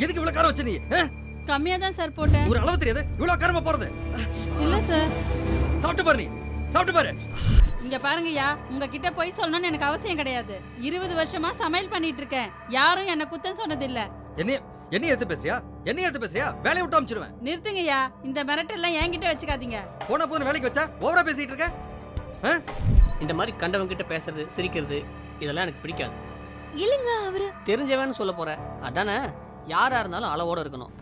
எதுக்கு இவ்வளவு காரம் வச்ச நீ? கம்மியா தான் சார் போட்டேன். ஒரு அளவு தெரியாது இவ்வளவு காரமா போறது? இல்ல சார். சாப்பிட்டு பாரு, நீ சாப்பிட்டு பாரு. இங்க பாருங்கய்யா, உங்ககிட்ட போய் சொல்லணும்னு எனக்கு அவசியம் கிடையாது. 20 வருஷமா சமையல் பண்ணிட்டு இருக்கேன். யாரும் என்ன குத்தம் சொன்னது இல்ல. என்ன ஏத்து பேசியா? என்ன ஏத்து பேசியா? வேலையை விட்டு அமிச்சிடுவேன். நிறுத்துங்கய்யா, இந்த மிரட்டெல்லாம் என்கிட்ட வச்சுக்காதீங்க. போன வேலைக்கு வச்சா ஓவரா பேசிட்டு இருக்க. இந்த மாதிரி கண்டவங்க கிட்ட பேசுறது, சிரிக்கிறது இதெல்லாம் எனக்கு பிடிக்காது. இல்லங்க, அவரு தெரிஞ்சவன்னு சொல்ல போற அதானே? யாரா இருந்தாலும் அளவோட இருக்கணும்.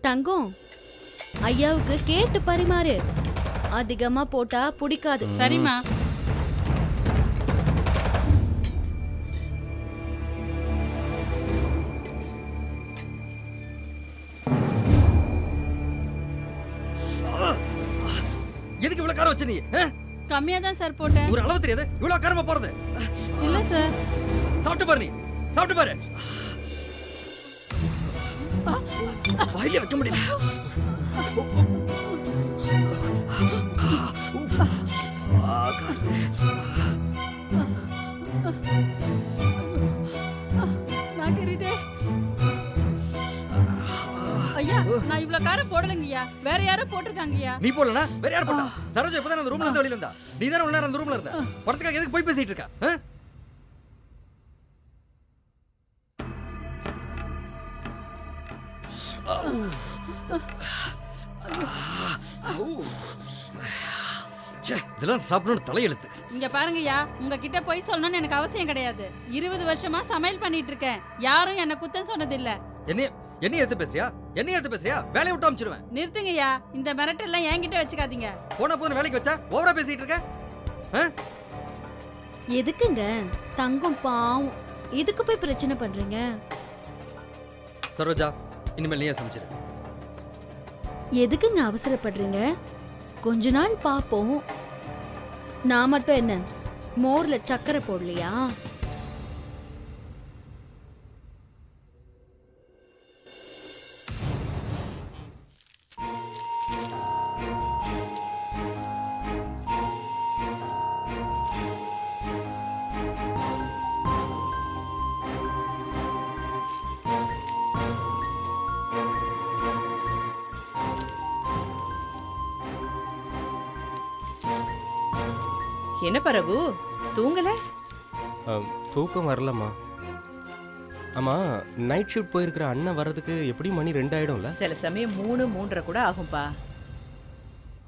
தங்கம், ஐயாவுக்கு கேட்டு பரிமாறு. அதிகமா போட்டா பிடிக்காது. சரிம்மா. எதுக்கு இவ்வளவு காரம் வச்ச நீ? கம்மியா தான் சார் போட்டேன். ஒரு அளவு தெரியாது இவ்வளவு காரமா போறது? இல்ல சார். சாப்பிட்டு பாரு, நீ சாப்பிட்டு பாரு. வாயில வைக்க முடியல. ஐயா, நான் இவ்வளவு காரம் போடலங்கய்யா. வேற யாரோ போட்டிருக்காங்கய்யா. நீ போடலனா வேற யார் போட்டா? சரோஜா இப்பதான் அந்த ரூம்ல இருந்து வெளிய வந்தா. நீ தான உள்ள அந்த ரூம்ல இருந்த. படத்துக்காக எதுக்கு போய் பேசிட்டு இருக்க? இதெல்லாம் சாப்பிடணும் தலையெழுத்து. இங்க பாருங்கய்யா, உங்ககிட்ட போய் சொல்லணும்னு எனக்கு அவசியம் கிடையாது. 20 வருஷமா சமையல் பண்ணிட்டு இருக்கேன். யாரும் என்ன குத்தம் சொன்னது இல்ல. என்ன ஏத்து பேசியா? என்ன ஏத்து பேசியா? வேலையை விட்டு அமிச்சிடுவேன். நிறுத்துங்கய்யா, இந்த மிரட்டெல்லாம் என்கிட்ட வச்சுக்காதீங்க. போன வேலைக்கு வச்சா ஓவரா பேசிட்டு இருக்க. எதுக்குங்க? தங்கம் பாவம், இதுக்கு போய் பிரச்சனை பண்றீங்க? சரோஜா, இனிமேல் நீயே சமைச்சிரு. எதுக்குங்க அவசரப்படுறீங்க? கொஞ்ச நாள் பாப்போம். நான் மட்டும் என்ன மோர்ல சக்கரை போடலையா? என்ன பரகு தூங்கல? தூக்கம் வரலம்மா. ஆமா, நைட் ஷிஃப்ட் போயிருக்கிற அண்ணன் வர்றதுக்கு எப்படி மணி 2 ஆயிடும்ல? சில சமயம் 3, 3:30 கூட ஆகும்பா.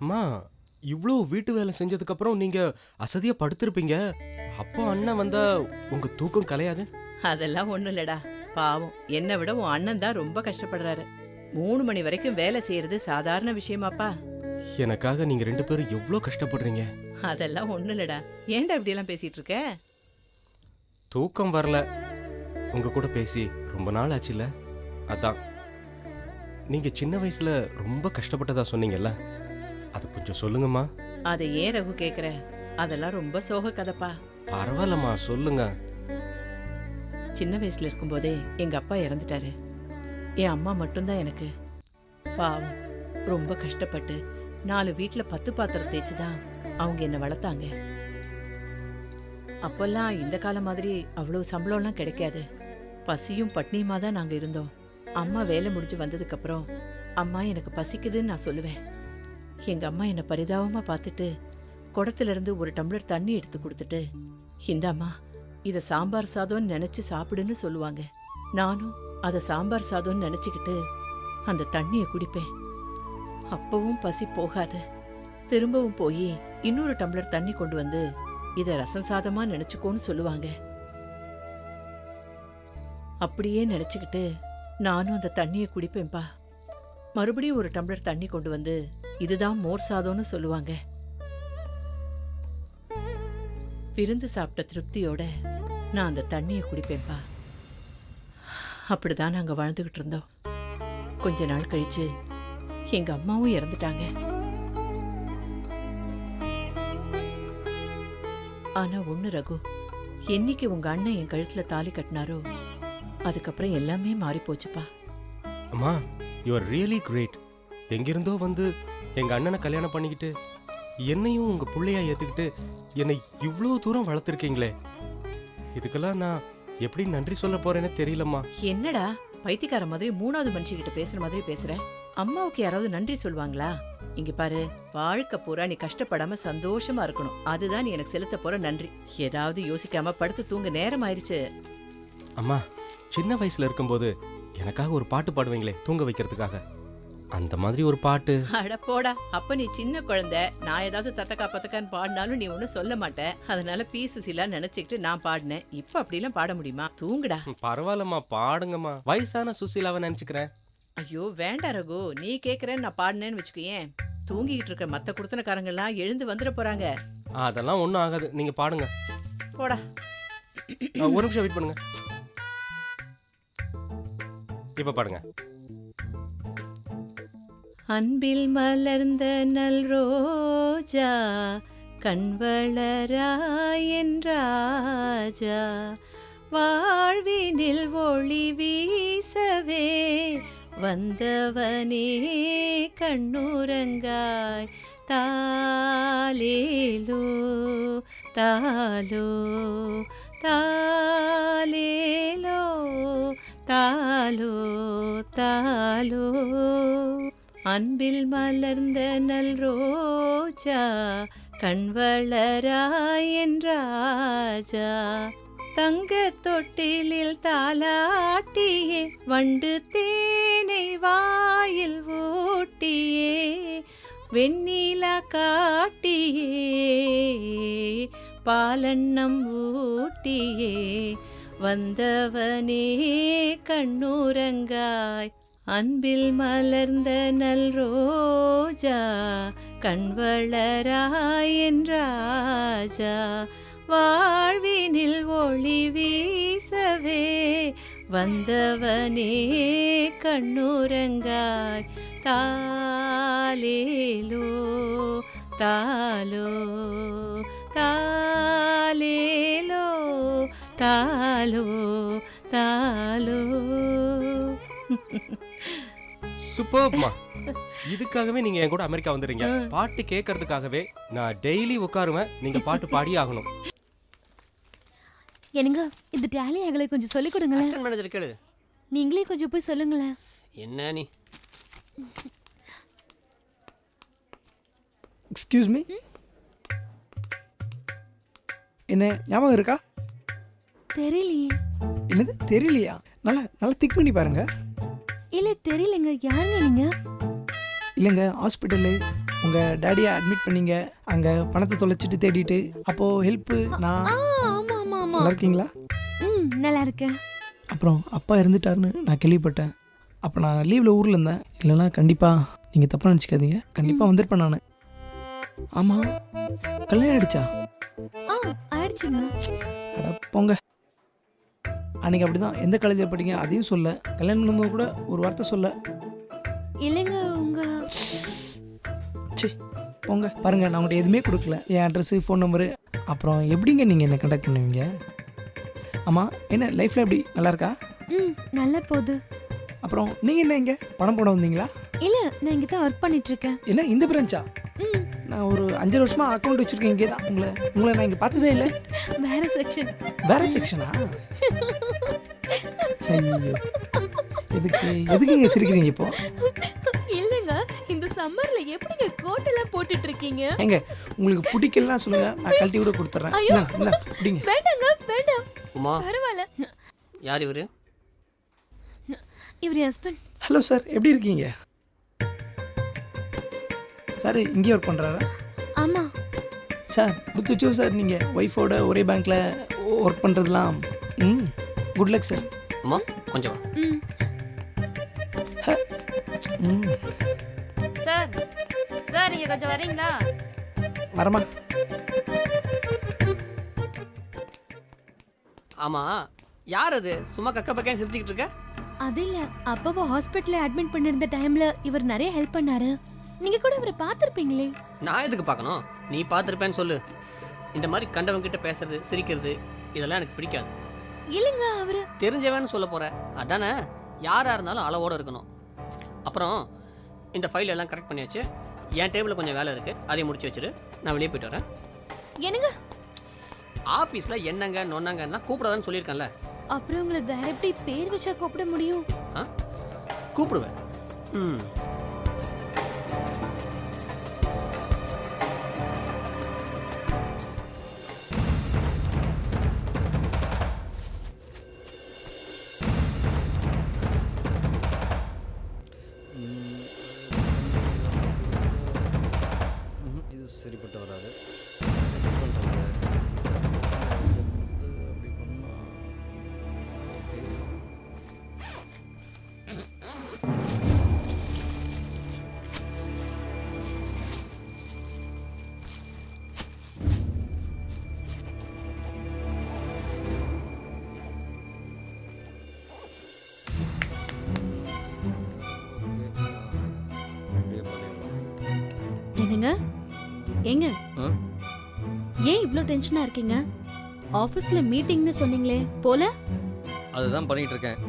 அம்மா, இவ்வளோ வீட்டு வேலை செஞ்சதுக்கு அப்புறம் நீங்க அசதியா படுத்திருப்பீங்க. அப்போ அண்ணன் வந்தா உங்க தூக்கம் கலையாது? அதெல்லாம் ஒண்ணும் இல்லடா. பாவம், என்னை விட உன் அண்ணன் தான் ரொம்ப கஷ்டப்படுறாரு. 3 மணி வரைக்கும் வேலை செய்யறது சாதாரண விஷயமாப்பா? எனக்காக நீங்க 2 பேரும் எவ்வளோ கஷ்டப்படுறீங்க. அதெல்லாம் ஒண்ணும் இல்லடா. ஏன்டா இப்படி எல்லாம் பேசிட்டு இருக்க? தூக்கம் வரல. உங்க கூட பேசி ரொம்ப நாள் ஆச்சுல்ல, அதான். நீங்க சின்ன வயசுல ரொம்ப கஷ்டப்பட்டதா சொன்னீங்கல்ல, அது கொஞ்சம் சொல்லுங்கம்மா. அதை ஏன் ரகு கேக்குற? அதெல்லாம் ரொம்ப சோக கதைப்பா. பரவாயில்லம்மா, சொல்லுங்க. சின்ன வயசுல இருக்கும்போதே எங்க அப்பா இறந்துட்டாரு. என் அம்மா மட்டும்தான் எனக்கு. பாவம், ரொம்ப கஷ்டப்பட்டு 4 வீட்டுல 10 பாத்திரம் தேய்ச்சுதான் அவங்க என்ன வளர்த்தாங்க. அப்பெல்லாம் இந்த காலம் மாதிரி அவ்வளவு சம்பளம்லாம் கிடைக்காது. பசியும் பட்னியுமா தான் நாங்க இருந்தோம். அம்மா வேலை முடிஞ்சு வந்ததுக்கு அப்புறம் அம்மா எனக்கு பசிக்குதுன்னு நான் சொல்லுவேன். எங்க அம்மா என்னை பரிதாபமா பார்த்துட்டு குடத்துல இருந்து ஒரு டம்ளர் தண்ணி எடுத்து கொடுத்துட்டு, இந்தாம்மா இதை சாம்பார் சாதம்னு நினைச்சு சாப்பிடுன்னு சொல்லுவாங்க. நானும் அதை சாம்பார் சாதம்னு நினைச்சுக்கிட்டு அந்த தண்ணியை குடிப்பேன். அப்பவும் பசி போகாது. திரும்பவும் போய் இன்னொரு டம்ளர் தண்ணி கொண்டு வந்து இதை ரசம் சாதமா நினைச்சுக்கோன்னு சொல்லுவாங்க. அப்படியே நினைச்சுக்கிட்டு நானும் அந்த தண்ணியை குடிப்பேன்பா. மறுபடியும் ஒரு டம்ளர் தண்ணி கொண்டு வந்து இதுதான் மோர் சாதம்னு சொல்லுவாங்க. விருந்து சாப்பிட்ட திருப்தியோட நான் அந்த தண்ணியை குடிப்பேன்பா. அப்படிதான் நாங்க வாழ்ந்துகிட்டு இருந்தோம். கொஞ்ச நாள் கழிச்சு எங்க அம்மாவும் இறந்துட்டாங்க. ஆனா ஒண்ணு ரகு, என்னைக்கு உங்க அண்ணன் என் கழுத்துல தாலி கட்டினாரோ அதுக்கப்புறம் எல்லாமே மாறி போச்சுப்பா. அம்மா யூ ஆர் ரியலி கிரேட். எங்கிருந்தோ வந்து எங்க அண்ணனை கல்யாணம் பண்ணிக்கிட்டு என்னையும் உங்க பிள்ளையா ஏத்துக்கிட்டு என்னை இவ்வளோ தூரம் வளர்த்துருக்கீங்களே. இதுக்கெல்லாம் நான் எப்படி நன்றி சொல்ல போறேன்னு தெரியலம்மா. என்னடா பைத்தியக்கார மாதிரி மூணாவது மனுஷிகிட்ட பேசுற மாதிரி பேசுற? அம்மாவுக்கு யாராவது நன்றி சொல்லுவாங்களா? இங்க பாரு, வாழ்க்கை பூரா நீ கஷ்டப்படாம சந்தோஷமா இருக்கணும். அதுதான் நீ எனக்கு செலுத்த போற நன்றி. ஏதாவது யோசிக்காம படுத்து தூங்க நேரம் ஆயிடுச்சு. அம்மா சின்ன வயசுல இருக்கும்போது எனக்காக ஒரு பாட்டு பாடுவீங்களே தூங்க வைக்கிறதுக்காக, அந்த மாதிரி ஒரு பாட்டு. அட போடா, அப்ப நீ சின்ன குழந்தை. நான் ஏதாவது தத்தக்கா பத்தக்கான்னு பாடினாலும் நீ ஒன்னும் சொல்ல மாட்டேன். அதனால பி சுசிலா நினைச்சுக்கிட்டு நான் பாடினேன். இப்ப அப்படிலாம் பாட முடியுமா? தூங்குடா. பரவாயில்லம்மா பாடுங்கம்மா, வயசான சுசீலாவை நினைச்சுக்கிறேன். ஐயோ வேண்டாம் ரகு, நீ கேக்குறேன்னு நான் பாடினேன்னு வச்சுக்கோயேன், தூங்கிட்டு இருக்க மத்த குடுத்தனக்காரங்கெல்லாம் எழுந்து வந்துட போறாங்க. அதெல்லாம் ஒன்றும் ஆகாது, நீங்க பாடுங்க. போடா. ஒரு நிமிஷம் வெயிட் பண்ணுங்க, இப்ப பாடுங்க. அன்பில் மலர்ந்த நல் ரோஜா கண்வளராயன் ராஜா, வாழ்வினில் ஒளி வீசவே வந்தவனே கண்ணுறங்காய். தாலேலோ தாலோ தாலேலோ தாலோ தாலோ. அன்பில் மலர்ந்த நல் ரோஜா கண்வளராயன் ராஜா, தங்க தொட்டிலில் தாலாட்டியே வண்டு தேனை வாயில் ஊட்டியே வெண்ணிலா காட்டியே பாலண்ணம் ஊட்டியே வந்தவனே கண்ணுறங்காய். அன்பில் மலர்ந்த நல் ரோஜா கண்வளராயன் ராஜா, வாழ்வினில் ஒளி வீசவே வந்தவனே கண்ணுறங்காய். தாலேலோ தாலோ தாலேலோ தாலோ தாலோ. சூப்பர்மா, இதுக்காகவே நீங்க என் கூட அமெரிக்கா வந்துடுறீங்க. பாட்டு கேட்கறதுக்காகவே நான் டெய்லி உட்காருவேன், நீங்க பாட்டு பாடியே ஆகணும். என்னங்க இந்த டேலி ஆகலை கொஞ்சம் சொல்லிக் கொடுங்களேன். அசிஸ்டன்ட் மேனேஜர் கேளு. நீங்களே கொஞ்சம் போய் சொல்லுங்களேன். என்ன நீ? எக்ஸ்கியூஸ் மீ, என்ன ஞாபகம் இருக்கா? தெரியலையே. என்னது தெரியலையா? நல்லா நல்லா திக் பண்ணி பாருங்க. இல்ல தெரியலங்க, யாருங்க நீங்க? இல்லைங்க, ஹாஸ்பிட்டலு உங்கள் டேடியை அட்மிட் பண்ணீங்க, அங்கே பணத்தை தொலைச்சிட்டு தேடிட்டு, அப்போது ஹெல்ப்பு நான். ஆமா ஆமா ஆமா. நல்லா இருக்கீங்களா? நல்லா இருக்கேன். அப்புறம் அப்பா இறந்துட்டாருன்னு நான் கேள்விப்பட்டேன். அப்போ நான் லீவில் ஊரில் இருந்தேன். இல்லைன்னா கண்டிப்பாக நீங்கள் தப்பாக நினச்சிக்காதீங்க, கண்டிப்பாக வந்திருப்பேன் நான். ஆமாம், கல்யாணம் ஆயிடுச்சா? ஆயிடுச்சுங்க. அட போங்க, அன்றைக்கி அப்படி தான். எந்த காலேஜில் படிங்க அதையும் சொல்ல, கல்யாணம் பண்ணும்போது கூட ஒரு வார்த்தை சொல்ல. இல்லைங்க உங்க. சரி போங்க. பாருங்கள், நான் உங்கள்கிட்ட எதுவுமே கொடுக்கல, என் அட்ரஸு ஃபோன் நம்பரு. அப்புறம் எப்படிங்க நீங்கள் என்ன கான்டாக்ட் பண்ணுவீங்க? ஆமாம், என்ன லைஃப்பில் எப்படி நல்லா இருக்கா? நல்லா போகுது. அப்புறம் நீங்கள் என்ன இங்கே பணம் போட வந்தீங்களா? இல்ல நான் இங்கே தான் ஒர்க் பண்ணிட்டு இருக்கேன். என்ன இந்த பிரான்ச்சா? நான் ஒரு 5 வருஷமாக அக்கௌண்ட் வச்சுருக்கேன் இங்கே தான். உங்களை நான் இங்கே பார்த்ததே இல்லை. வேற செக்ஷன். வேற செக்ஷனா? ஐயோ, எதுக்கு இங்கே சிரிக்கிறீங்க இப்போ? இல்லங்க, இந்த சம்மர்ல எப்படிங்க கோட் எல்லாம் போட்டுட்டு இருக்கீங்க? எங்க உங்களுக்கு பிடிக்கலாம் சொல்லுங்க, நான் கழட்டி கூட கொடுத்துறேன். இல்ல பிடிங்க. வேண்டாங்க வேண்டாம். உமா, பரவாயில்ல. யார் இவரு? இவர் ஹஸ்பண்ட். ஹலோ சார், எப்படி இருக்கீங்க? சார் இங்கே ஒர்க் பண்ணுறாரா? ஆமா சார். புத்துச்சோ சார், நீங்கள் ஒய்ஃபோட ஒரே பேங்க்கில் ஒர்க் பண்ணுறதுலாம் குட் லக் சார். உமா கொஞ்சம் சார் சார் நீங்க கொஞ்சம் வரீங்களா? வரமா? ஆமா, யார் அது? சும்மா கக்க பக்கம் சிரிச்சுக்கிட்டு இருக்க? அது இல்ல அப்பாவை ஹாஸ்பிட்டல்ல அட்மிட் பண்ணிருந்த டைம்ல இவர் நிறைய ஹெல்ப் பண்ணாரு. நீங்க கூட இவரை பார்த்திருப்பீங்களே. நான் எதுக்கு பார்க்கணும்? நீ பார்த்துருப்பேன்னு சொல்லு. இந்த மாதிரி கண்டவங்க கிட்ட பேசுறது சிரிக்கிறது இதெல்லாம் எனக்கு பிடிக்காது. இல்லங்க அவரு தெரிஞ்சவன்னு சொல்ல போற அதானே? யாரா இருந்தாலும் அளவோட இருக்கணும். அப்புறம் இந்த ஃபைல் எல்லாம் கரெக்ட் பண்ணியாச்சு. என் டேபிளில் கொஞ்சம் வேலை இருக்கு, அதையும் முடிச்சு வச்சிரு. நான் வெளியே போயிட்டு வரேன். என்னங்க ஆஃபீஸில் என்னங்க நொன்னாங்கன்னா கூப்பிடாதான்னு சொல்லியிருக்கேன்ல. அப்புறம் உங்களை வேற எப்படி பேர் வச்சா கூப்பிட முடியும்? கூப்பிடுவேன். ம். இது சரிப்பட்டு வராது. என்னங்க ஏங்க ஆ? ஏன் இவ்ளோ டென்ஷனா இருக்கீங்க? ஆபீஸ்ல மீட்டிங்னு சொன்னீங்களே போல? அதுதான் பண்ணிட்டு இருக்கேன்.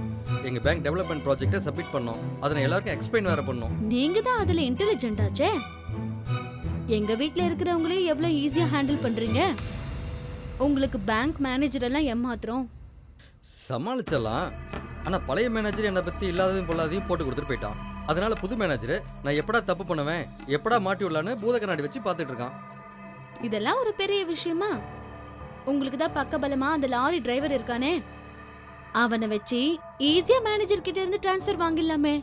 எங்க பேங்க் டெவலப்மெண்ட் ப்ராஜெக்ட்டை சப்மிட் பண்ணோம். அதை நான் எல்லாருக்கும் எக்ஸ்பிளைன் வேற பண்ணோம். நீங்க தான் அதுல இன்டெலிஜென்ட் ஆச்சே. எங்க வீட்ல இருக்கிறவங்களே எவ்வளவு ஈஸியா ஹேண்டில் பண்றீங்க. உங்களுக்கு பேங்க் மேனேஜர் எல்லாம் ஏமாத்துறோம். சமாளிச்சிடலாம். ஆனா பழைய மேனேஜர் என்னை பத்தி இல்லாததையும் பொல்லாதையும் போட்டு கொடுத்துட்டு போயிட்டான். அதனால புது மேனேஜர் நான் எப்படா தப்பு பண்ணுவேன், எப்படா மாட்டி விடலான்னு பூத கண்ணாடி வச்சு பார்த்துட்டு இருக்கான். இதெல்லாம் ஒரு பெரிய விஷயமா? உங்களுக்கு தான் பக்கபலமா அந்த லாரி டிரைவர் இருக்கானே, அவனை வச்சு ஈஸியா மேனேஜர் கிட்ட இருந்து டிரான்ஸ்ஃபர் வாங்கிடலாமே.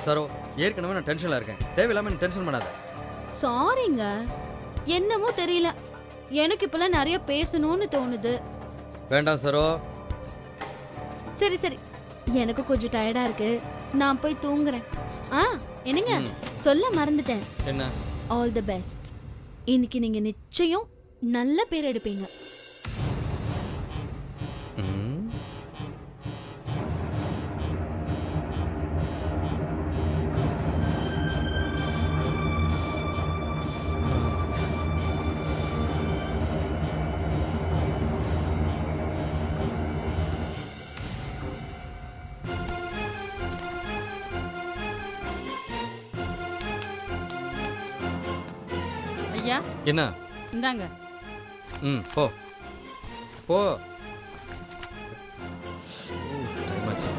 சரோ, ஏற்கனவே நான் டென்ஷன்ல இருக்கேன். தேவையில்லாம நீ டென்ஷன் பண்ணாத. சாரிங்க, என்னமோ தெரியல, எனக்கு இப்பெல்லாம் நிறைய பேசணும்னு தோணுது. வேண்டாம் சரோ. சரி சரி, எனக்கு கொஞ்சம் டயர்டா இருக்கு, நான் போய் தூங்குறேன். என்னங்க சொல்ல மறந்துட்டேன். என்ன? All the best. இன்னைக்கு நீங்க நிச்சயம் நல்ல பேர் எடுப்பீங்க. ஐயா என்ன? இந்தாங்க. போ போ. டைம் ஆச்சு.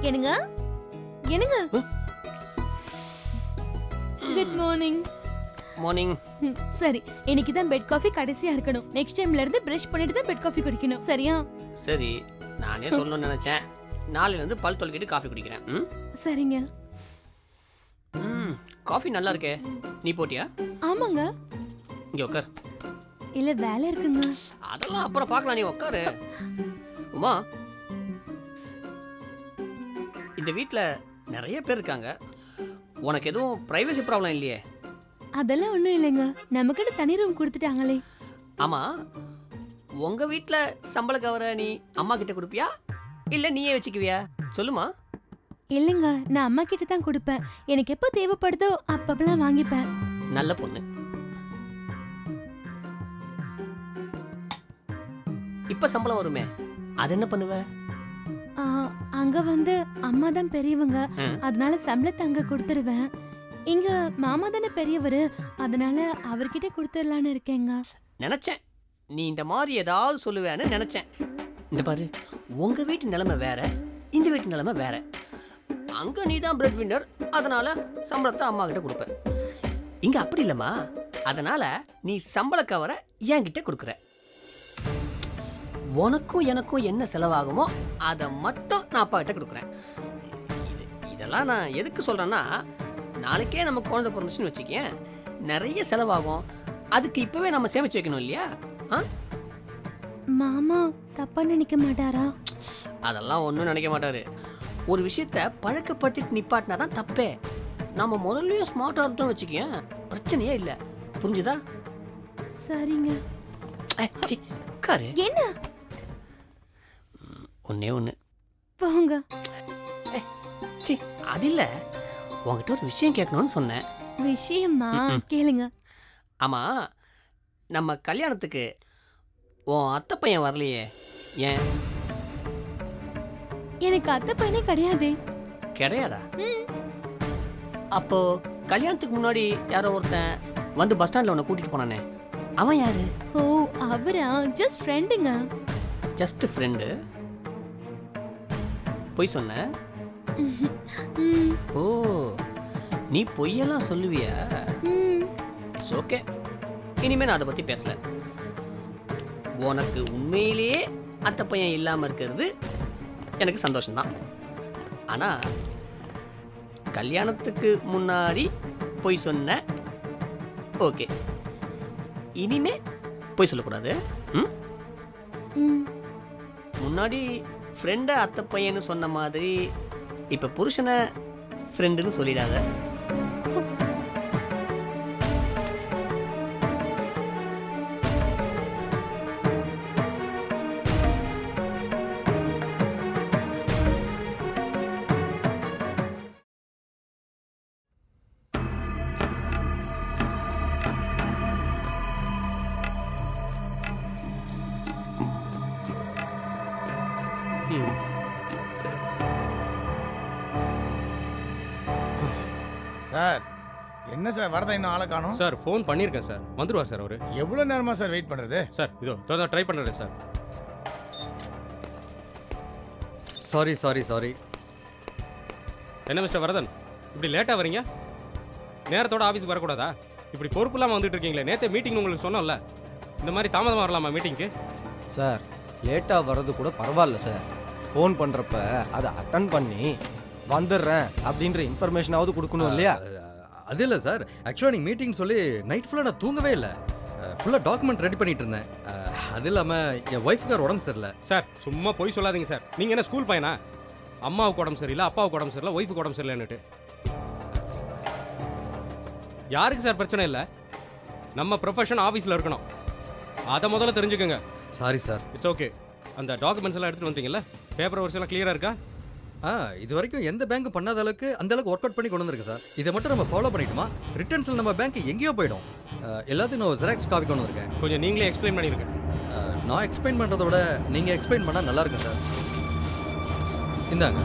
என்னங்க என்னங்க குட் மார்னிங். மார்னிங். சரி, இன்னைக்கு தான் பெட் காஃபி கடைசியா இருக்கணும். நெக்ஸ்ட் டைம்ல இருந்து பிரஷ் பண்ணிட்டு தான் பெட் காஃபி குடிக்கணும். சரியா? சரி, நானே சொல்லணும்னு நினைச்சேன். நாளையில இருந்து பல் தொலைக்கிட்டு காஃபி குடிக்கிறேன். சரிங்க. காஃபி நல்லா இருக்கே, நீ போட்டியா? ஆமாங்க. இங்க உட்கார். இல்ல வேலை இருக்குங்க. அதெல்லாம் அப்புறம் பார்க்கலாம், நீ உட்காரு. உமா, இந்த வீட்ல நிறைய பேர் இருக்காங்க, உனக்கு எதுவும் பிரைவசி ப்ராப்ளம் இல்லையே? அதெல்லாம் ஒண்ணும் இல்லைங்க, நமக்குன்னு தனி ரூம் கொடுத்துட்டாங்களே. ஆமா, உங்க வீட்ல சம்பள கவரை நீ அம்மா கிட்ட கொடுப்பியா இல்ல நீயே வச்சுக்குவியா? சொல்லுமா. இல்லைங்க, நான் அம்மா கிட்ட தான் கொடுப்பேன். எனக்கு எப்போ தேவைப்படுதோ அப்பப்பெல்லாம் வாங்கிப்பேன். நல்ல பொண்ணு. இப்ப சம்பளம் வருமே, அது என்ன பண்ணுவ? அங்க வந்து அம்மா தான் பெரியவங்க, அதனால சம்பளத்தை அங்க கொடுத்துருவேன். இங்க மாமா தானே பெரியவர், அதனால அவர்கிட்ட கொடுத்துடலான்னு இருக்கேங்க. நினைச்சேன் நீ இந்த மாதிரி ஏதாவது சொல்லுவேன்னு நினைச்சேன். இந்த பாரு, உங்க வீட்டு நிலைமை வேற, இந்த வீட்டு நிலைமை வேற. அங்க நீ தான் பிரெட் வின்னர், அதனால சம்பளத்தை அம்மா கிட்ட கொடுப்ப. இங்க அப்படி இல்லம்மா, அதனால நீ சம்பள கவரை என்கிட்ட கொடுக்குற. உனக்கும் எனக்கும் என்ன செலவாகுமோ அதை மட்டும் நான் அப்பா கிட்ட கொடுக்குறேன். இதெல்லாம் நான் எதுக்கு சொல்றேன்னா, நாளைக்கே நம்ம குழந்தை பிறந்துச்சுன்னு வச்சுக்கேன், நிறைய செலவாகும். அதுக்கு இப்பவே நம்ம சேமிச்சு வைக்கணும் இல்லையா? மாமா தப்பா நினைக்க மாட்டாரா? அதெல்லாம் ஒன்றும் நினைக்க மாட்டாரு. ஒரு விஷயத்த பழக்கப்படுத்திட்டு நிப்பாட்டினா தான் தப்பே. நம்ம முதல்லயே ஸ்மார்ட்டாக இருந்தோம் வச்சுக்கேன், பிரச்சனையே இல்லை. புரிஞ்சுதா? சரிங்க. உட்காரு. என்ன? ஒன்னே ஒன்று. போங்க. சி அது இல்லை, உங்ககிட்ட ஒரு விஷயம் கேட்கணும்னு சொன்னேன். விஷயமா? கேளுங்க. ஆமாம், நம்ம கல்யாணத்துக்கு உன் அத்தை பையன் வரலையே, ஏன்? எனக்கு அத்தை பையனே கிடையாதே. கிடையாதா? அப்போ கல்யாணத்துக்கு முன்னாடி யாரோ ஒருத்தன் வந்து பஸ் ஸ்டாண்டில் உன்னை கூட்டிகிட்டு போனானே, அவன் யாரு? ஓ, அவரா? ஜஸ்ட் ஃப்ரெண்டுங்க. Just friend? பொய் சொன்ன? ஓ, நீ பொய்யெல்லாம் சொல்லுவியா? இட்ஸ் ஓகே, இனிமேல் நான் அதை பற்றி பேசல. உனக்கு உண்மையிலேயே அத்தை பையன் இல்லாமல் இருக்கிறது எனக்கு சந்தோஷம்தான். ஆனால் கல்யாணத்துக்கு முன்னாடி பொய் சொன்ன, ஓகே, இனிமே பொய் சொல்லக்கூடாது. முன்னாடி ஃப்ரெண்டை அத்தை பையன்னு சொன்ன மாதிரி இப்போ புருஷனை ஃப்ரெண்டுன்னு சொல்லிடாத. சார், என்ன சார் வரதா இன்னும் ஆளை காணோம்? சார் ஃபோன் பண்ணியிருக்கேன் சார், வந்துருவார் சார் அவரு. எவ்வளோ நேரமா சார் வெயிட் பண்ணுறது? சார் இதோ ட்ரை பண்ணுறேன் சார். Sorry sorry sorry. என்ன மிஸ்டர் வரதன், இப்படி லேட்டாக வரீங்க? நேரத்தோட ஆஃபீஸுக்கு வரக்கூடாதா? இப்படி பொறுப்பு இல்லாமல் வந்துட்டு இருக்கீங்களே. நேற்றே மீட்டிங் உங்களுக்கு சொன்னோம்ல, இந்த மாதிரி தாமதமாக வரலாமா மீட்டிங்க்கு? சார் லேட்டாக வர்றது கூட பரவாயில்ல சார். ஃபோன் பண்ணுறப்ப அதை அட்டன் பண்ணி வந்துடுறேன் அப்படின்ற இன்ஃபர்மேஷனாவது கொடுக்கணும் இல்லையா? அது இல்லை சார், ஆக்சுவலாக நீங்கள் மீட்டிங் சொல்லி நைட் ஃபுல்லாக நான் தூங்கவே இல்லை. ஃபுல்லாக டாக்குமெண்ட் ரெடி பண்ணிட்டு இருந்தேன். அது இல்லாமல் என் ஒய்ஃபுக்கார் உடம்பு சரியில்லை. சார் சும்மா போய் சொல்லாதீங்க சார். நீங்கள் என்ன ஸ்கூல் பையனா? அம்மாவுக்கு உடம்பு சரியில்லை, அப்பாவுக்கு உடம்பு சரியில்லை, ஒய்ஃபுக்கு உடம்பு சரியில்லைன்னுட்டு யாருக்கு சார் பிரச்சனை இல்லை? நம்ம ப்ரொஃபஷன் ஆஃபீஸில் இருக்கணும், அதை முதல்ல தெரிஞ்சுக்கோங்க. Sorry sir. It's okay. அந்த டாக்குமெண்ட்ஸ் எல்லாம் எடுத்துகிட்டு வந்துட்டீங்கல்ல? பேப்பர் ஒர்க்ஸ் எல்லாம் கிளியராக இருக்கா? இது வரைக்கும் எந்த பேங்க்கும் பண்ணாத அளவுக்கு அந்த அளவுக்கு ஒர்க் அவுட் பண்ணி கொண்டு வந்திருக்கு சார். இதை மட்டும் நம்ம ஃபாலோ பண்ணிட்டோமா ரிட்டர்ன்ஸில் நம்ம பேங்க் எங்கேயோ போயிடும். எல்லாத்தையும் நான் ஜெராக்ஸ் காப்பி கொண்டு வந்திருக்கேன். கொஞ்சம் நீங்களே எக்ஸ்பிளைன் பண்ணியிருக்கேன். நான் எக்ஸ்பிளைன் பண்ணுறத விட நீங்கள் எக்ஸ்பிளைன் பண்ணால் நல்லா இருக்கும் சார். இந்தாங்க.